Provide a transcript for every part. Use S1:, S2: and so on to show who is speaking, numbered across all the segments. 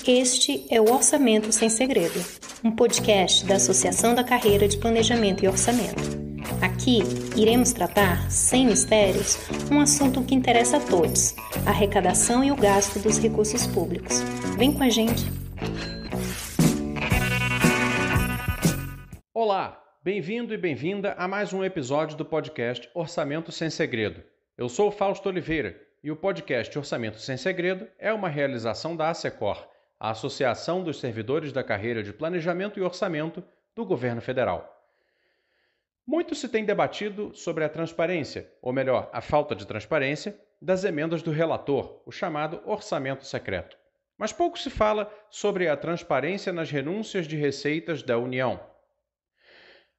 S1: Este é o Orçamento Sem Segredo, um podcast da Associação da Carreira de Planejamento e Orçamento. Aqui, iremos tratar, sem mistérios, um assunto que interessa a todos, a arrecadação e o gasto dos recursos públicos. Vem com a gente!
S2: Olá, bem-vindo e bem-vinda a mais um episódio do podcast Orçamento Sem Segredo. Eu sou o Fausto Oliveira e o podcast Orçamento Sem Segredo é uma realização da ASECOR, a Associação dos Servidores da Carreira de Planejamento e Orçamento do Governo Federal. Muito se tem debatido sobre a transparência, ou melhor, a falta de transparência, das emendas do relator, o chamado orçamento secreto. Mas pouco se fala sobre a transparência nas renúncias de receitas da União.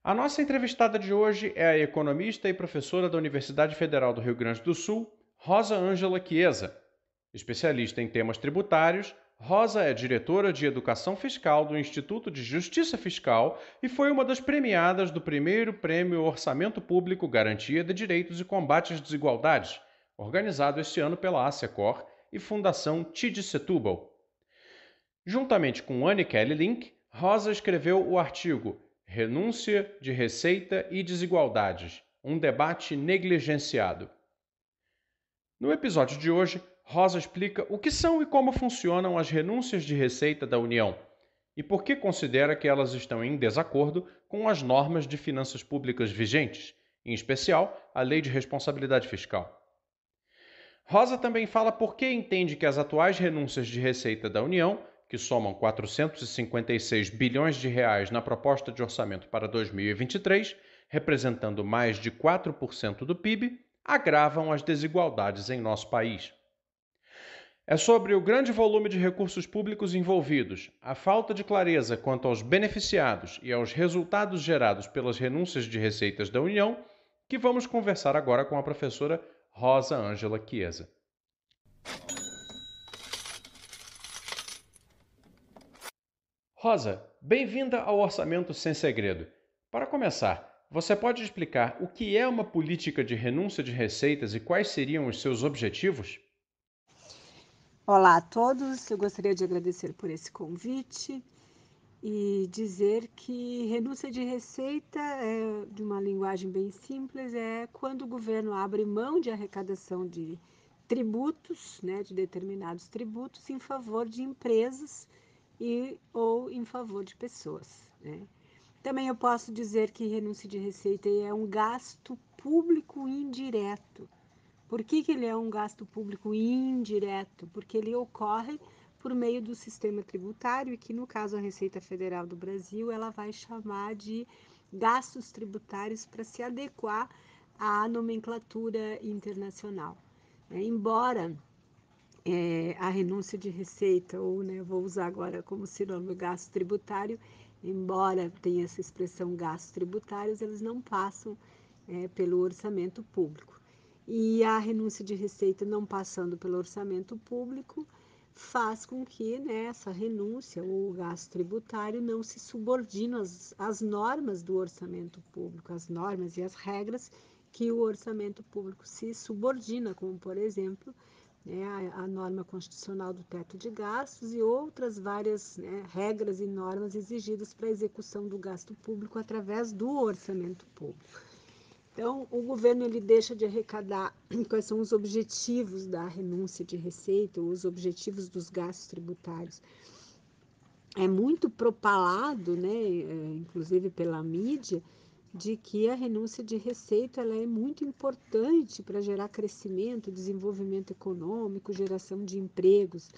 S2: A nossa entrevistada de hoje é a economista e professora da Universidade Federal do Rio Grande do Sul, Rosa Ângela Chiesa. Especialista em temas tributários, Rosa é diretora de Educação Fiscal do Instituto de Justiça Fiscal e foi uma das premiadas do primeiro Prêmio Orçamento Público Garantia de Direitos e Combate às Desigualdades, organizado este ano pela ASECOR e Fundação TID Setúbal. Juntamente com Anne Kelly Link, Rosa escreveu o artigo Renúncia de Receita e Desigualdades, um debate negligenciado. No episódio de hoje, Rosa explica o que são e como funcionam as renúncias de receita da União e por que considera que elas estão em desacordo com as normas de finanças públicas vigentes, em especial a Lei de Responsabilidade Fiscal. Rosa também fala por que entende que as atuais renúncias de receita da União, que somam 456 bilhões de reais na proposta de orçamento para 2023, representando mais de 4% do PIB, agravam as desigualdades em nosso país. É sobre o grande volume de recursos públicos envolvidos, a falta de clareza quanto aos beneficiados e aos resultados gerados pelas renúncias de receitas da União, que vamos conversar agora com a professora Rosa Ângela Chiesa. Rosa, bem-vinda ao Orçamento Sem Segredo. Para começar, você pode explicar o que é uma política de renúncia de receitas e quais seriam os seus objetivos?
S3: Olá a todos, eu gostaria de agradecer por esse convite e dizer que renúncia de receita, de uma linguagem bem simples, é quando o governo abre mão de arrecadação de tributos, de determinados tributos, em favor de empresas ou em favor de pessoas. Também eu posso dizer que renúncia de receita é um gasto público indireto. Por que ele é um gasto público indireto? Porque ele ocorre por meio do sistema tributário e que, no caso, a Receita Federal do Brasil, ela vai chamar de gastos tributários para se adequar à nomenclatura internacional. Embora a renúncia de receita, ou vou usar agora como sinônimo gasto tributário, embora tenha essa expressão gastos tributários, eles não passam pelo orçamento público. E a renúncia de receita não passando pelo orçamento público faz com que essa renúncia ou o gasto tributário não se subordine às normas do orçamento público, às normas e às regras que o orçamento público se subordina, como, por exemplo, a norma constitucional do teto de gastos e outras várias regras e normas exigidas para a execução do gasto público através do orçamento público. Então, o governo ele deixa de arrecadar quais são os objetivos da renúncia de receita, ou os objetivos dos gastos tributários. É muito propalado, inclusive pela mídia, de que a renúncia de receita ela é muito importante para gerar crescimento, desenvolvimento econômico, geração de empregos.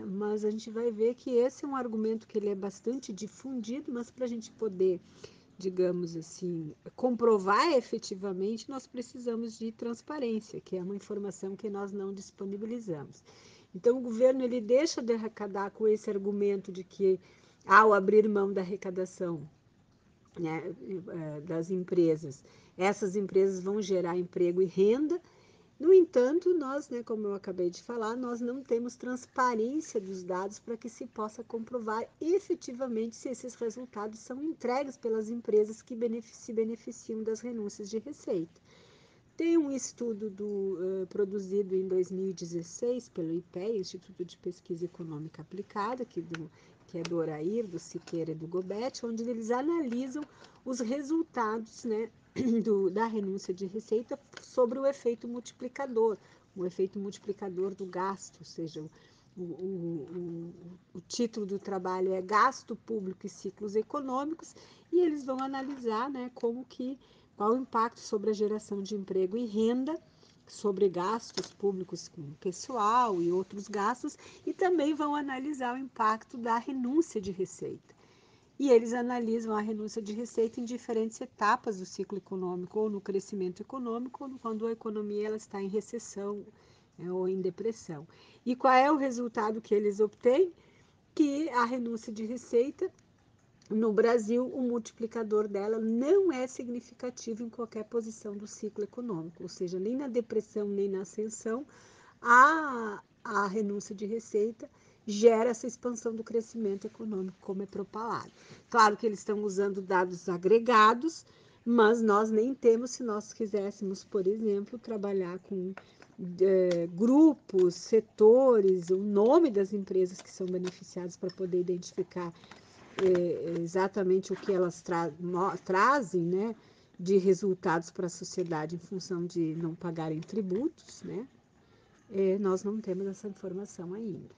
S3: Mas a gente vai ver que esse é um argumento que ele é bastante difundido, mas para a gente poder, digamos assim, comprovar efetivamente, nós precisamos de transparência, que é uma informação que nós não disponibilizamos. Então, o governo ele deixa de arrecadar com esse argumento de que, ao abrir mão da arrecadação das empresas, essas empresas vão gerar emprego e renda. No entanto, nós, como eu acabei de falar, nós não temos transparência dos dados para que se possa comprovar efetivamente se esses resultados são entregues pelas empresas que se beneficiam das renúncias de receita. Tem um estudo produzido em 2016 pelo IPEA, Instituto de Pesquisa Econômica Aplicada, que é do Orair, do Siqueira e do Gobetti, onde eles analisam os resultados, né, da renúncia de receita sobre o efeito multiplicador do gasto, ou seja, o título do trabalho é Gasto Público e Ciclos Econômicos, e eles vão analisar, né, qual o impacto sobre a geração de emprego e renda, sobre gastos públicos com pessoal e outros gastos, e também vão analisar o impacto da renúncia de receita. E eles analisam a renúncia de receita em diferentes etapas do ciclo econômico, ou no crescimento econômico, ou quando a economia ela está em recessão, ou em depressão. E qual é o resultado que eles obtêm? Que a renúncia de receita, no Brasil, o multiplicador dela não é significativo em qualquer posição do ciclo econômico, ou seja, nem na depressão, nem na ascensão, a renúncia de receita gera essa expansão do crescimento econômico, como é propalado. Claro que eles estão usando dados agregados, mas nós nem temos, se nós quiséssemos, por exemplo, trabalhar com grupos, setores, o nome das empresas que são beneficiadas para poder identificar exatamente o que elas trazem, né, de resultados para a sociedade em função de não pagarem tributos, né? Nós não temos essa informação ainda.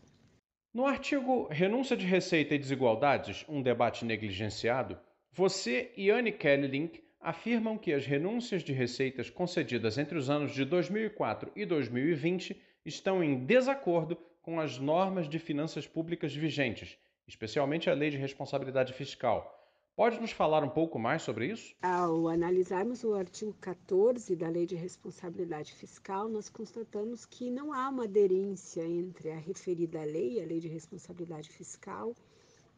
S2: No artigo Renúncia de Receita e Desigualdades, um debate negligenciado, você e Anne Kelly Link afirmam que as renúncias de receitas concedidas entre os anos de 2004 e 2020 estão em desacordo com as normas de finanças públicas vigentes, especialmente a Lei de Responsabilidade Fiscal. Pode nos falar um pouco mais sobre isso?
S3: Ao analisarmos o artigo 14 da Lei de Responsabilidade Fiscal, nós constatamos que não há uma aderência entre a referida lei, a Lei de Responsabilidade Fiscal,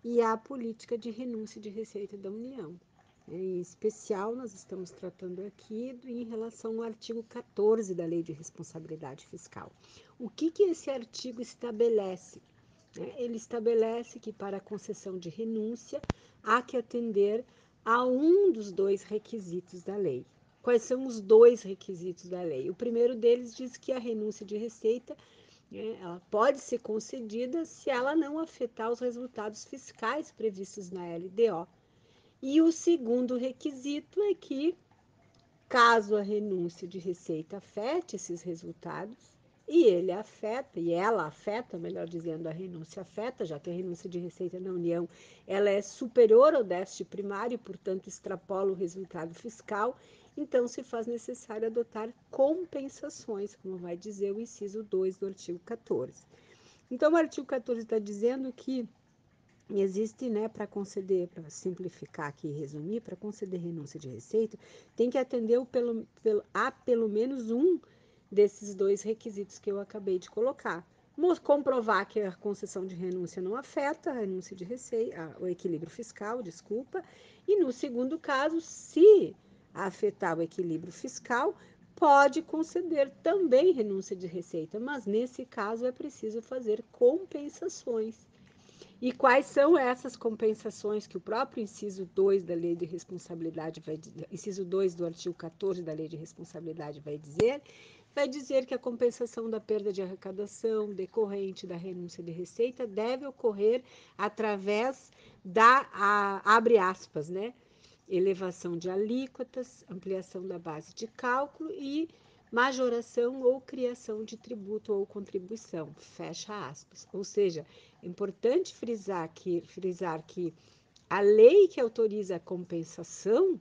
S3: e a política de renúncia de receita da União. Em especial, nós estamos tratando aqui em relação ao artigo 14 da Lei de Responsabilidade Fiscal. O que esse artigo estabelece? Ele estabelece que para a concessão de renúncia há que atender a um dos dois requisitos da lei. Quais são os dois requisitos da lei? O primeiro deles diz que a renúncia de receita ela pode ser concedida se ela não afetar os resultados fiscais previstos na LDO. E o segundo requisito é que, caso a renúncia de receita afete esses resultados, e ela afeta, melhor dizendo, a renúncia afeta, já que a renúncia de receita na União ela é superior ao déficit primário e, portanto, extrapola o resultado fiscal, então se faz necessário adotar compensações, como vai dizer o inciso 2 do artigo 14. Então, o artigo 14 está dizendo que existe, né, para conceder, para simplificar aqui e resumir, para conceder renúncia de receita, tem que atender a pelo menos um desses dois requisitos que eu acabei de colocar. Comprovar que a concessão de renúncia não afeta a renúncia de receita, o equilíbrio fiscal, desculpa, e no segundo caso, se afetar o equilíbrio fiscal, pode conceder também renúncia de receita, mas nesse caso é preciso fazer compensações. E quais são essas compensações que o próprio inciso 2 da Lei de Responsabilidade inciso 2 do artigo 14 da Lei de Responsabilidade vai dizer? Vai dizer que a compensação da perda de arrecadação decorrente da renúncia de receita deve ocorrer através abre aspas, né? Elevação de alíquotas, ampliação da base de cálculo e majoração ou criação de tributo ou contribuição, fecha aspas. Ou seja, é importante frisar que a lei que autoriza a compensação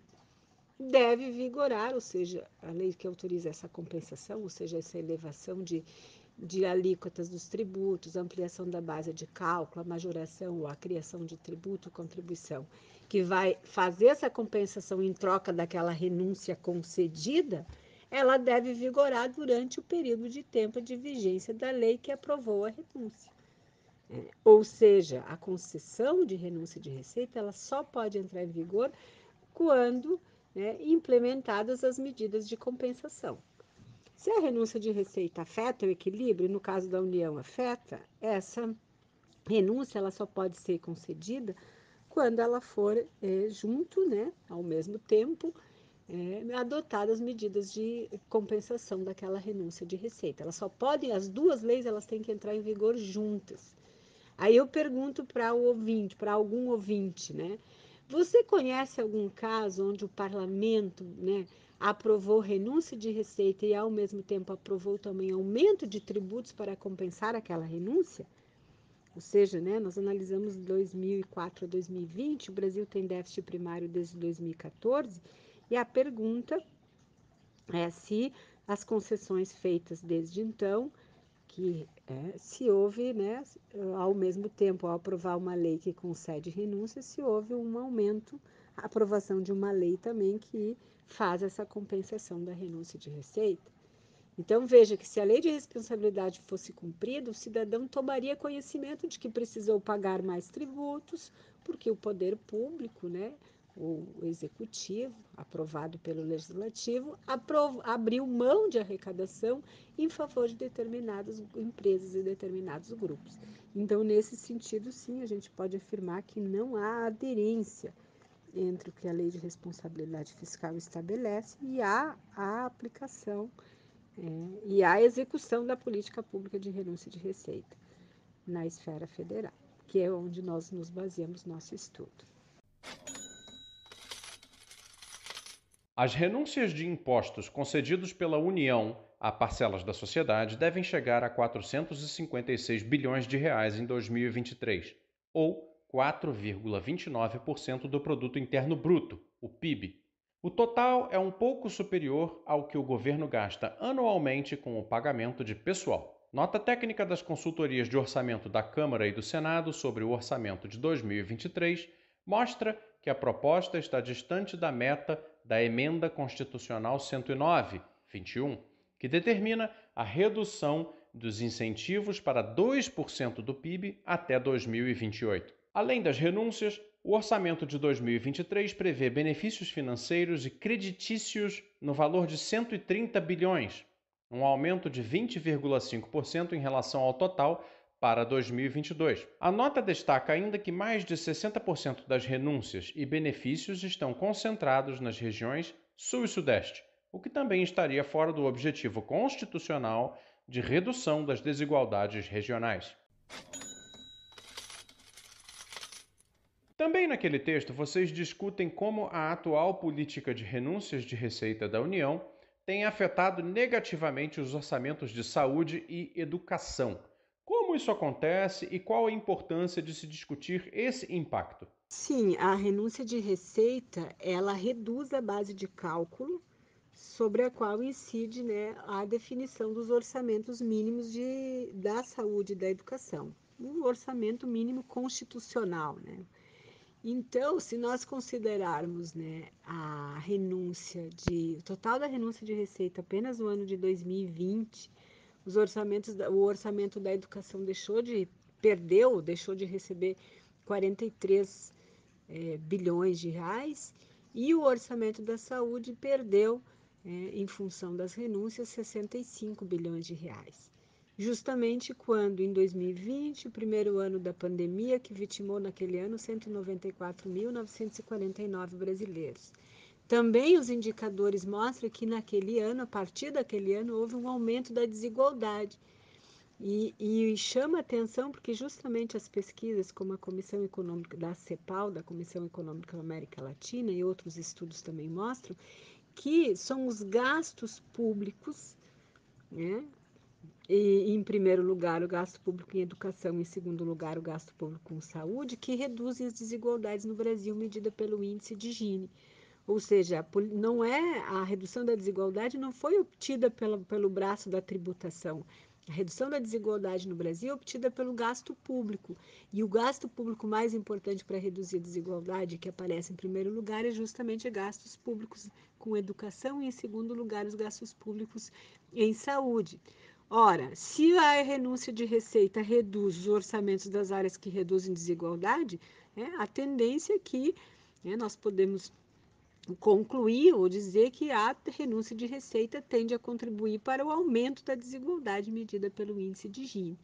S3: deve vigorar, ou seja, a lei que autoriza essa compensação, ou seja, essa elevação de alíquotas dos tributos, ampliação da base de cálculo, a majoração ou a criação de tributo, contribuição, que vai fazer essa compensação em troca daquela renúncia concedida, ela deve vigorar durante o período de tempo de vigência da lei que aprovou a renúncia. Ou seja, a concessão de renúncia de receita ela só pode entrar em vigor quando, né, implementadas as medidas de compensação. Se a renúncia de receita afeta o equilíbrio, no caso da União afeta, essa renúncia ela só pode ser concedida quando ela for junto, né, ao mesmo tempo, adotadas medidas de compensação daquela renúncia de receita. Elas só podem, as duas leis, elas têm que entrar em vigor juntas. Aí eu pergunto para o ouvinte, para algum ouvinte, né? Você conhece algum caso onde o parlamento, né, aprovou renúncia de receita e ao mesmo tempo aprovou também aumento de tributos para compensar aquela renúncia? Ou seja, né, nós analisamos 2004 a 2020, o Brasil tem déficit primário desde 2014, e a pergunta é se as concessões feitas desde então, que se houve, né, ao mesmo tempo, ao aprovar uma lei que concede renúncia, se houve um aumento, a aprovação de uma lei também que faz essa compensação da renúncia de receita. Então, veja que se a lei de responsabilidade fosse cumprida, o cidadão tomaria conhecimento de que precisou pagar mais tributos, porque o poder público, né, o executivo, aprovado pelo legislativo, abriu mão de arrecadação em favor de determinadas empresas e determinados grupos. Então, nesse sentido, sim, a gente pode afirmar que não há aderência entre o que a lei de responsabilidade fiscal estabelece e a aplicação e a execução da política pública de renúncia de receita na esfera federal, que é onde nós nos baseamos nosso estudo.
S2: As renúncias de impostos concedidos pela União a parcelas da sociedade devem chegar a 456 bilhões de reais em 2023, ou 4,29% do produto interno bruto, o PIB. O total é um pouco superior ao que o governo gasta anualmente com o pagamento de pessoal. Nota técnica das consultorias de orçamento da Câmara e do Senado sobre o orçamento de 2023 mostra que a proposta está distante da meta da Emenda Constitucional 109/21, que determina a redução dos incentivos para 2% do PIB até 2028. Além das renúncias, o orçamento de 2023 prevê benefícios financeiros e creditícios no valor de 130 bilhões, um aumento de 20,5% em relação ao total para 2022. A nota destaca ainda que mais de 60% das renúncias e benefícios estão concentrados nas regiões Sul e Sudeste, o que também estaria fora do objetivo constitucional de redução das desigualdades regionais. Também naquele texto, vocês discutem como a atual política de renúncias de receita da União tem afetado negativamente os orçamentos de saúde e educação. Como isso acontece e qual a importância de se discutir esse impacto?
S3: Sim, a renúncia de receita, ela reduz a base de cálculo sobre a qual incide, né, a definição dos orçamentos mínimos da saúde e da educação. Um orçamento mínimo constitucional, né? Então, se nós considerarmos, né, o total da renúncia de receita apenas no ano de 2020, o orçamento da educação deixou de receber 43 bilhões de reais, e o orçamento da saúde perdeu, em função das renúncias, 65 bilhões de reais. Justamente quando, em 2020, o primeiro ano da pandemia, que vitimou naquele ano 194.949 brasileiros. Também os indicadores mostram que naquele ano, a partir daquele ano, houve um aumento da desigualdade. E chama atenção porque justamente as pesquisas, como a Comissão Econômica da CEPAL, da Comissão Econômica da América Latina, e outros estudos também mostram, que são os gastos públicos, né? E, em primeiro lugar, o gasto público em educação, em segundo lugar, o gasto público com saúde, que reduzem as desigualdades no Brasil, medida pelo índice de Gini. Ou seja, não a redução da desigualdade não foi obtida pelo braço da tributação. A redução da desigualdade no Brasil é obtida pelo gasto público. E o gasto público mais importante para reduzir a desigualdade, que aparece em primeiro lugar, é justamente gastos públicos com educação e, em segundo lugar, os gastos públicos em saúde. Ora, se a renúncia de receita reduz os orçamentos das áreas que reduzem desigualdade, a tendência é que nós podemos concluir ou dizer que a renúncia de receita tende a contribuir para o aumento da desigualdade medida pelo índice de Gini.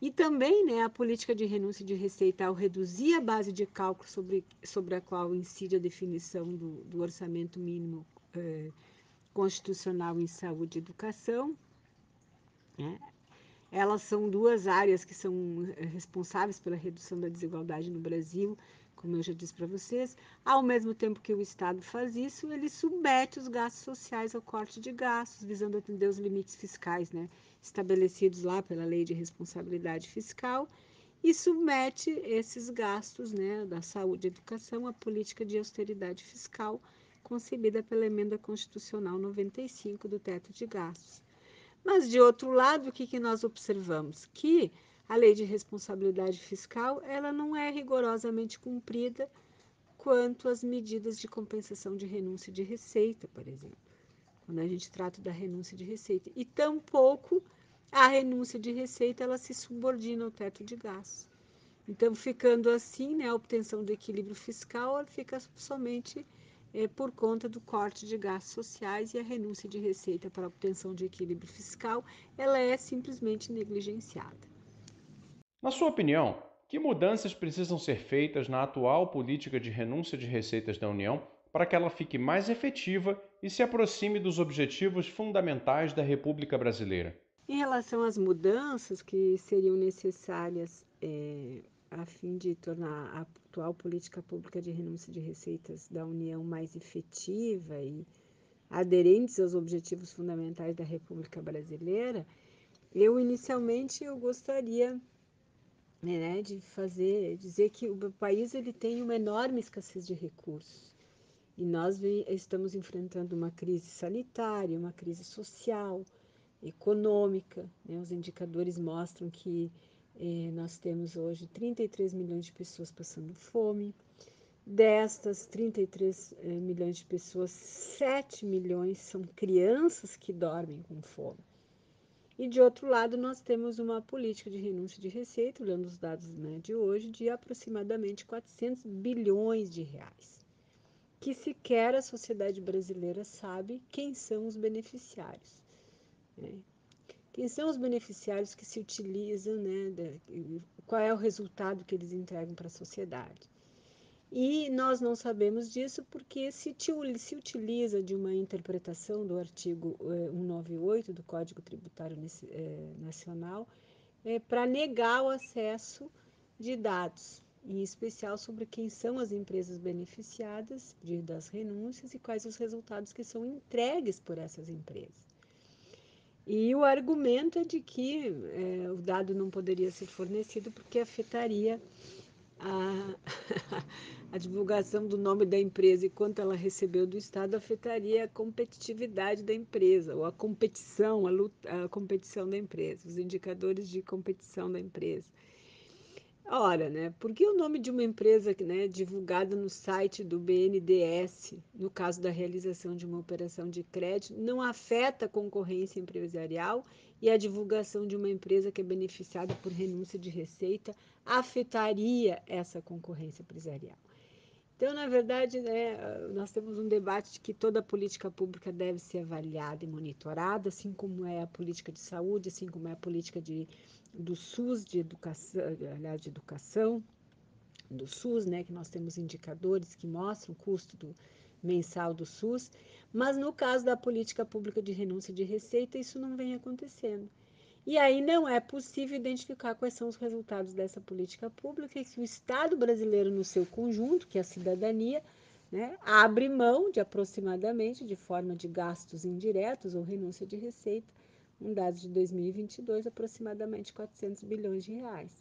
S3: E também, né, a política de renúncia de receita, ao reduzir a base de cálculo sobre a qual incide a definição do orçamento mínimo constitucional em saúde e educação, né, elas são duas áreas que são responsáveis pela redução da desigualdade no Brasil, como eu já disse para vocês. Ao mesmo tempo que o Estado faz isso, ele submete os gastos sociais ao corte de gastos, visando atender os limites fiscais, né, estabelecidos lá pela Lei de Responsabilidade Fiscal, e submete esses gastos, né, da saúde e educação à política de austeridade fiscal concebida pela Emenda Constitucional 95 do Teto de Gastos. Mas, de outro lado, o que nós observamos? Que a lei de responsabilidade fiscal ela não é rigorosamente cumprida quanto às medidas de compensação de renúncia de receita, por exemplo, quando a gente trata da renúncia de receita. E tampouco a renúncia de receita ela se subordina ao teto de gastos. Então, ficando assim, né, a obtenção do equilíbrio fiscal fica somente por conta do corte de gastos sociais, e a renúncia de receita para a obtenção de equilíbrio fiscal, ela é simplesmente negligenciada.
S2: Na sua opinião, que mudanças precisam ser feitas na atual política de renúncia de receitas da União para que ela fique mais efetiva e se aproxime dos objetivos fundamentais da República Brasileira?
S3: Em relação às mudanças que seriam necessárias a fim de tornar a atual política pública de renúncia de receitas da União mais efetiva e aderentes aos objetivos fundamentais da República Brasileira, inicialmente eu gostaria, né, de dizer que o país ele tem uma enorme escassez de recursos, e nós estamos enfrentando uma crise sanitária, uma crise social, econômica, né? Os indicadores mostram que nós temos hoje 33 milhões de pessoas passando fome. Destas 33 milhões de pessoas, 7 milhões são crianças que dormem com fome. E, de outro lado, nós temos uma política de renúncia de receita, olhando os dados, né, de hoje, de aproximadamente 400 bilhões de reais, que sequer a sociedade brasileira sabe quem são os beneficiários, né? Quem são os beneficiários que se utilizam, né, qual é o resultado que eles entregam para a sociedade. E nós não sabemos disso porque se utiliza de uma interpretação do artigo 198 do Código Tributário Nacional para negar o acesso de dados, em especial sobre quem são as empresas beneficiadas das renúncias e quais os resultados que são entregues por essas empresas. E o argumento é de que o dado não poderia ser fornecido porque afetaria a divulgação do nome da empresa e quanto ela recebeu do Estado, afetaria a competitividade da empresa, ou a competição, a competição da empresa, os indicadores de competição da empresa. Ora, né, por que o nome de uma empresa, né, divulgado no site do BNDES, no caso da realização de uma operação de crédito, não afeta a concorrência empresarial, e a divulgação de uma empresa que é beneficiada por renúncia de receita afetaria essa concorrência empresarial? Então, na verdade, né, nós temos um debate de que toda política pública deve ser avaliada e monitorada, assim como é a política de saúde, assim como é a política do SUS, de educação, do SUS, né, que nós temos indicadores que mostram o custo mensal do SUS, mas no caso da política pública de renúncia de receita, isso não vem acontecendo. E aí não é possível identificar quais são os resultados dessa política pública e que o Estado brasileiro, no seu conjunto, que é a cidadania, né, abre mão de aproximadamente, de forma de gastos indiretos ou renúncia de receita, um dado de 2022, aproximadamente 400 bilhões de reais.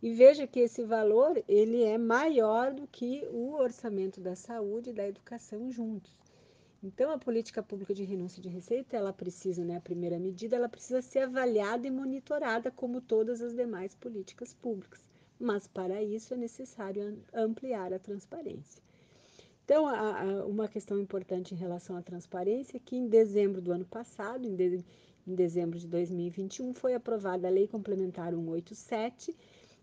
S3: E veja que esse valor ele é maior do que o orçamento da saúde e da educação juntos. Então, a política pública de renúncia de receita, ela precisa, né, a primeira medida, ela precisa ser avaliada e monitorada como todas as demais políticas públicas. Mas, para isso, é necessário ampliar a transparência. Então, uma questão importante em relação à transparência é que em dezembro do ano passado, em dezembro de 2021, foi aprovada a Lei Complementar 187,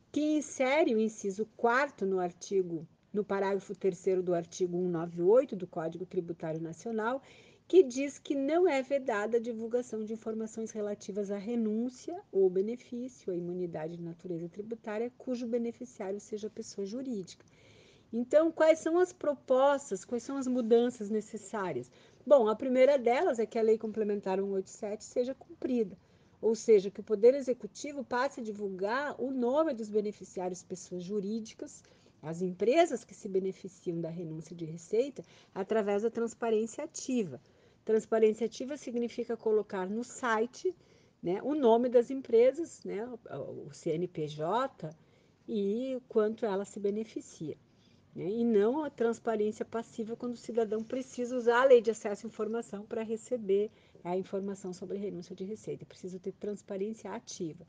S3: que insere o inciso 4º no parágrafo 3º do artigo 198 do Código Tributário Nacional, que diz que não é vedada a divulgação de informações relativas à renúncia ou benefício, à imunidade de natureza tributária, cujo beneficiário seja pessoa jurídica. Então, quais são as propostas, quais são as mudanças necessárias? Bom, a primeira delas é que a Lei Complementar 187 seja cumprida, ou seja, que o Poder Executivo passe a divulgar o nome dos beneficiários pessoas jurídicas, as empresas que se beneficiam da renúncia de receita, através da transparência ativa. Transparência ativa significa colocar no site, né, o nome das empresas, né, o CNPJ, e quanto ela se beneficia. E não a transparência passiva quando o cidadão precisa usar a lei de acesso à informação para receber a informação sobre renúncia de receita. Precisa ter transparência ativa.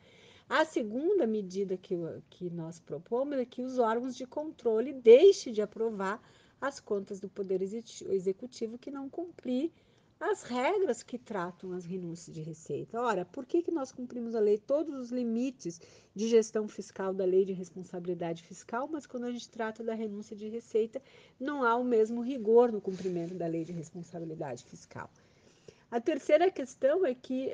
S3: A segunda medida que nós propomos é que os órgãos de controle deixem de aprovar as contas do Poder Executivo que não cumprir as regras que tratam as renúncias de receita. Ora, por que nós cumprimos a lei, todos os limites de gestão fiscal da lei de responsabilidade fiscal, mas quando a gente trata da renúncia de receita, não há o mesmo rigor no cumprimento da lei de responsabilidade fiscal? A terceira questão é que,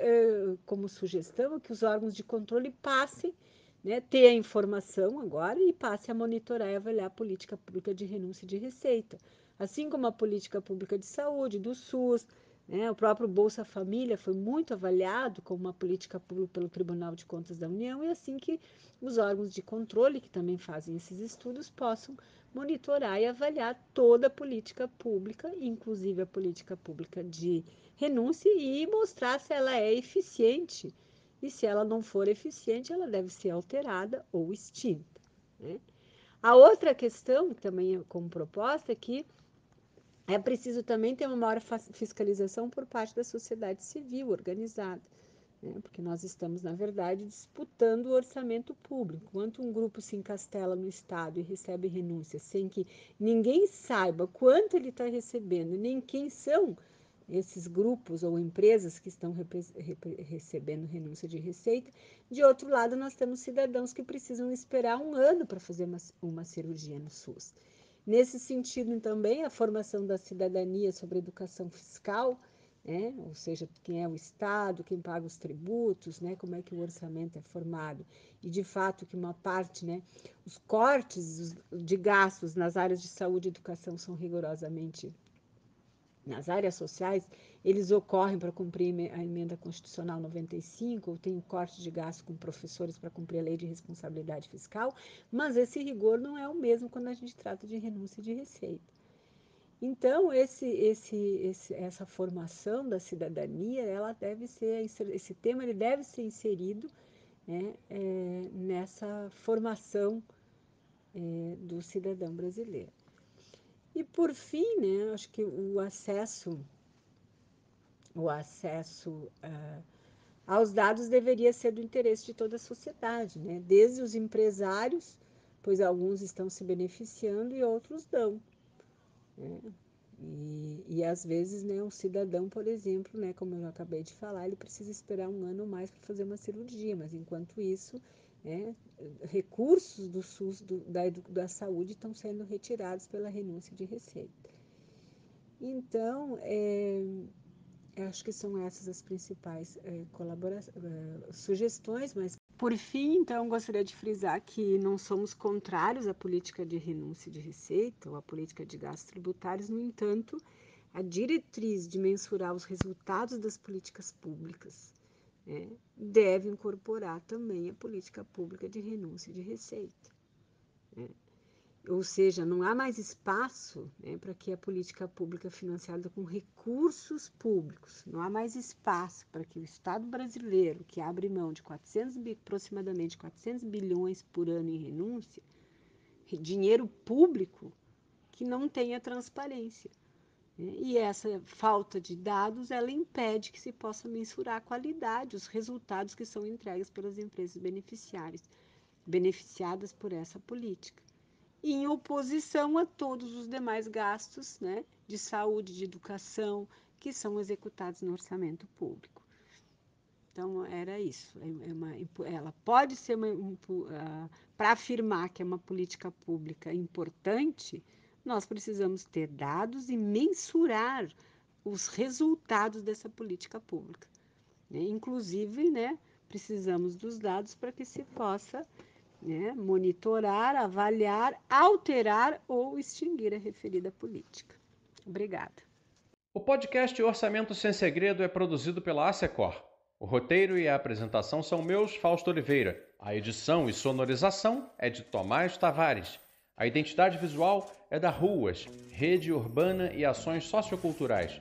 S3: como sugestão, é que os órgãos de controle passem, né, ter a informação agora e passem a monitorar e avaliar a política pública de renúncia de receita, assim como a política pública de saúde, do SUS, né, o próprio Bolsa Família foi muito avaliado como uma política pública pelo Tribunal de Contas da União, e assim que os órgãos de controle, que também fazem esses estudos, possam monitorar e avaliar toda a política pública, inclusive a política pública de renúncia, e mostrar se ela é eficiente, e se ela não for eficiente, ela deve ser alterada ou extinta, né? A outra questão, também como proposta, é que é preciso também ter uma maior fiscalização por parte da sociedade civil organizada, né? Porque nós estamos, na verdade, disputando o orçamento público. Enquanto um grupo se encastela no Estado e recebe renúncia sem que ninguém saiba quanto ele está recebendo, nem quem são esses grupos ou empresas que estão recebendo renúncia de receita, de outro lado, nós temos cidadãos que precisam esperar um ano para fazer uma cirurgia no SUS. Nesse sentido, também, a formação da cidadania sobre educação fiscal, né? Ou seja, quem é o Estado, quem paga os tributos, né? Como é que o orçamento é formado. E, de fato, que uma parte, né? Os cortes de gastos nas áreas de saúde e educação são rigorosamente... Nas áreas sociais, eles ocorrem para cumprir a emenda constitucional 95, ou tem o corte de gasto com professores para cumprir a lei de responsabilidade fiscal, mas esse rigor não é o mesmo quando a gente trata de renúncia de receita. Então, essa formação da cidadania, ela deve ser, esse tema ele deve ser inserido, né, nessa formação do cidadão brasileiro. E, por fim, né, acho que o acesso aos dados deveria ser do interesse de toda a sociedade, né? Desde os empresários, pois alguns estão se beneficiando e outros não, né? E às vezes, né, um cidadão, por exemplo, né, como eu acabei de falar, ele precisa esperar um ano ou mais para fazer uma cirurgia, mas enquanto isso, né, recursos do SUS, da saúde, estão sendo retirados pela renúncia de receita. Então, acho que são essas as principais sugestões, mas por fim, então, gostaria de frisar que não somos contrários à política de renúncia de receita ou à política de gastos tributários. No entanto, a diretriz de mensurar os resultados das políticas públicas, né, deve incorporar também a política pública de renúncia de receita, né? Ou seja, não há mais espaço, né, para que a política pública financiada com recursos públicos, não há mais espaço para que o Estado brasileiro, que abre mão de aproximadamente 400 bilhões por ano em renúncia, dinheiro público, que não tenha transparência, né? E essa falta de dados, ela impede que se possa mensurar a qualidade, os resultados que são entregues pelas empresas beneficiadas por essa política, em oposição a todos os demais gastos, né, de saúde, de educação, que são executados no orçamento público. Então, era isso. Ela pode ser para afirmar que é uma política pública importante, nós precisamos ter dados e mensurar os resultados dessa política pública. Inclusive, precisamos dos dados para que se possa monitorar, avaliar, alterar ou extinguir a referida política. Obrigada.
S2: O podcast Orçamento Sem Segredo é produzido pela ASECOR. O roteiro e a apresentação são meus, Fausto Oliveira. A edição e sonorização é de Tomás Tavares. A identidade visual é da RUAS, Rede Urbana e Ações Socioculturais.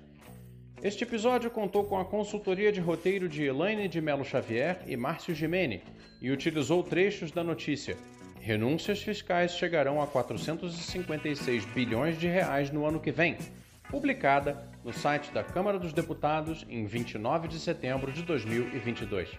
S2: Este episódio contou com a consultoria de roteiro de Elaine de Melo Xavier e Márcio Gimene e utilizou trechos da notícia: renúncias fiscais chegarão a 456 bilhões de reais no ano que vem, publicada no site da Câmara dos Deputados em 29 de setembro de 2022.